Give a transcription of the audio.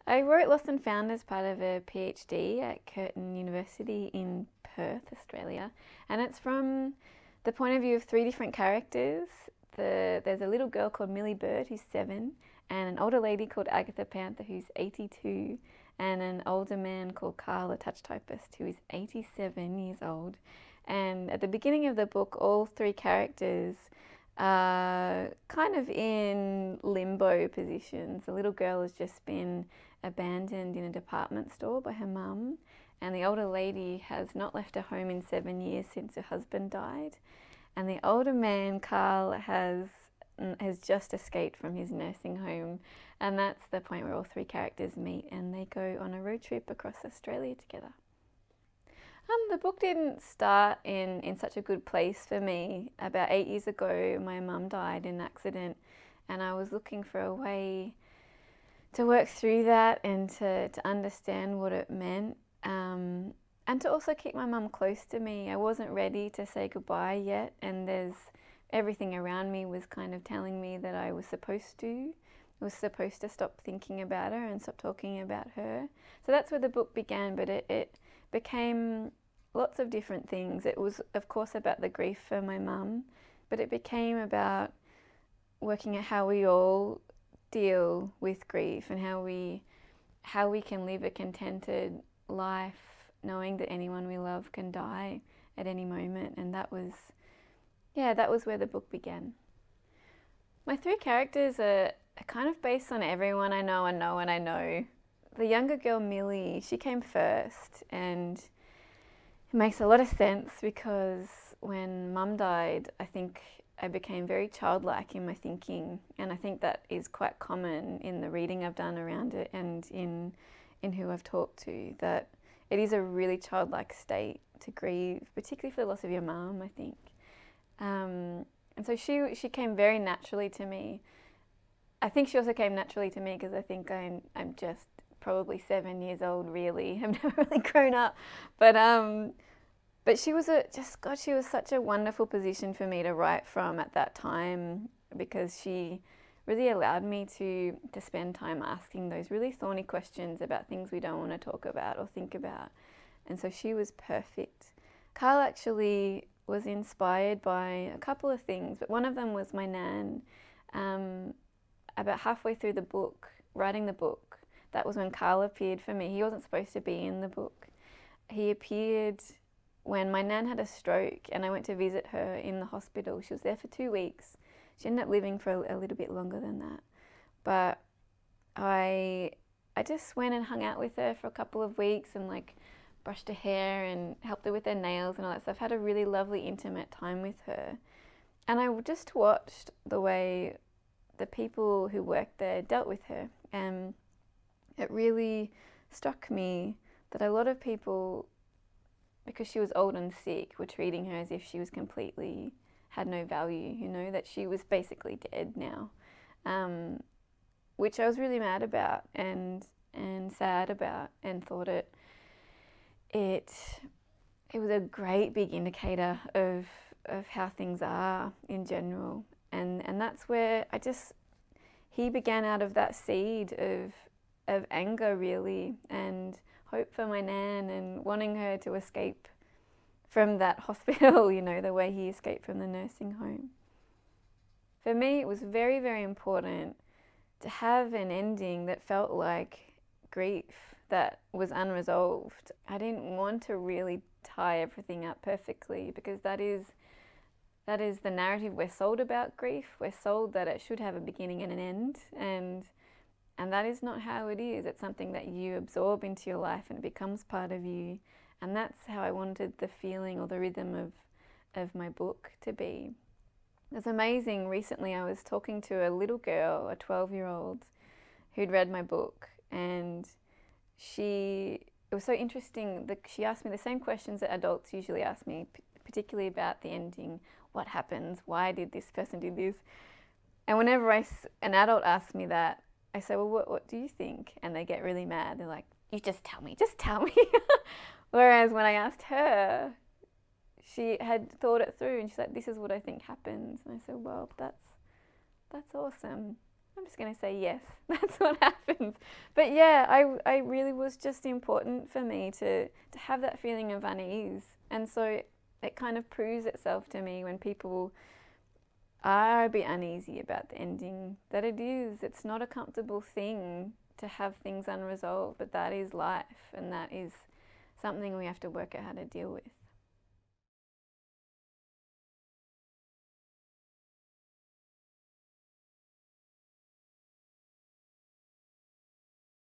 I wrote Lost and Found as part of a PhD at Curtin University in Perth, Australia, and it's from the point of view of three different characters. There's a little girl called Millie Bird who's 7, and an older lady called Agatha Panther who's 82, and an older man called Karl, a touch typist, who is 87 years old. And at the beginning of the book, all three characters are kind of in limbo positions. The little girl has just been abandoned in a department store by her mum, and the older lady has not left her home in 7 years since her husband died. And the older man, Karl, has just escaped from his nursing home, and that's the point where all three characters meet and they go on a road trip across Australia together. The book didn't start in such a good place for me. About 8 years ago, my mum died in an accident, and I was looking for a way to work through that and to understand what it meant, and to also keep my mum close to me. I wasn't ready to say goodbye yet, and everything around me was kind of telling me that I was supposed to. I was supposed to stop thinking about her and stop talking about her. So that's where the book began, but it became lots of different things. It was, of course, about the grief for my mum, but it became about working at how we all deal with grief and how we can live a contented life knowing that anyone we love can die at any moment. And that was where the book began. My three characters are kind of based on everyone I know and know and I know. The younger girl, Millie, she came first, and it makes a lot of sense because when Mum died, I think I became very childlike in my thinking, and I think that is quite common in the reading I've done around it and in who I've talked to, that it is a really childlike state to grieve, particularly for the loss of your mum, I think. And so she came very naturally to me. I think she also came naturally to me because I think I'm just probably 7 years old, really. I've never really grown up. But she was she was such a wonderful position for me to write from at that time, because she really allowed me to spend time asking those really thorny questions about things we don't want to talk about or think about. And so she was perfect. Karl actually was inspired by a couple of things, but one of them was my nan. About halfway through the book, writing the book, that was when Karl appeared for me. He wasn't supposed to be in the book. He appeared when my nan had a stroke and I went to visit her in the hospital. She was there for 2 weeks. She ended up living for a little bit longer than that. But I just went and hung out with her for a couple of weeks and brushed her hair and helped her with her nails and all that stuff. Had a really lovely, intimate time with her. And I just watched the way the people who worked there dealt with her. And it really struck me that a lot of people, because she was old and sick, were treating her as if she was completely, had no value, that she was basically dead now. Which I was really mad about and sad about, and thought it was a great big indicator of how things are in general. And that's where he began out of that seed of anger, really, and hope for my nan and wanting her to escape from that hospital, the way he escaped from the nursing home. For me, it was very, very important to have an ending that felt like grief that was unresolved. I didn't want to really tie everything up perfectly, because that is the narrative we're sold about grief. We're sold that it should have a beginning and an end, and that is not how it is. It's something that you absorb into your life and it becomes part of you. And that's how I wanted the feeling or the rhythm of my book to be. It was amazing. Recently I was talking to a little girl, a 12-year-old, who'd read my book, and it was so interesting that she asked me the same questions that adults usually ask me, particularly about the ending. What happens? Why did this person do this? And whenever an adult asks me that, I say, well, what do you think? And they get really mad. They're like, you just tell me. Whereas when I asked her, she had thought it through, and she's like, this is what I think happens. And I said, well, that's awesome. I'm just going to say yes, that's what happens. But yeah, I really was just important for me to have that feeling of unease. And so it kind of proves itself to me when people are a bit uneasy about the ending, that it's not a comfortable thing to have things unresolved, but that is life, and that is something we have to work out how to deal with.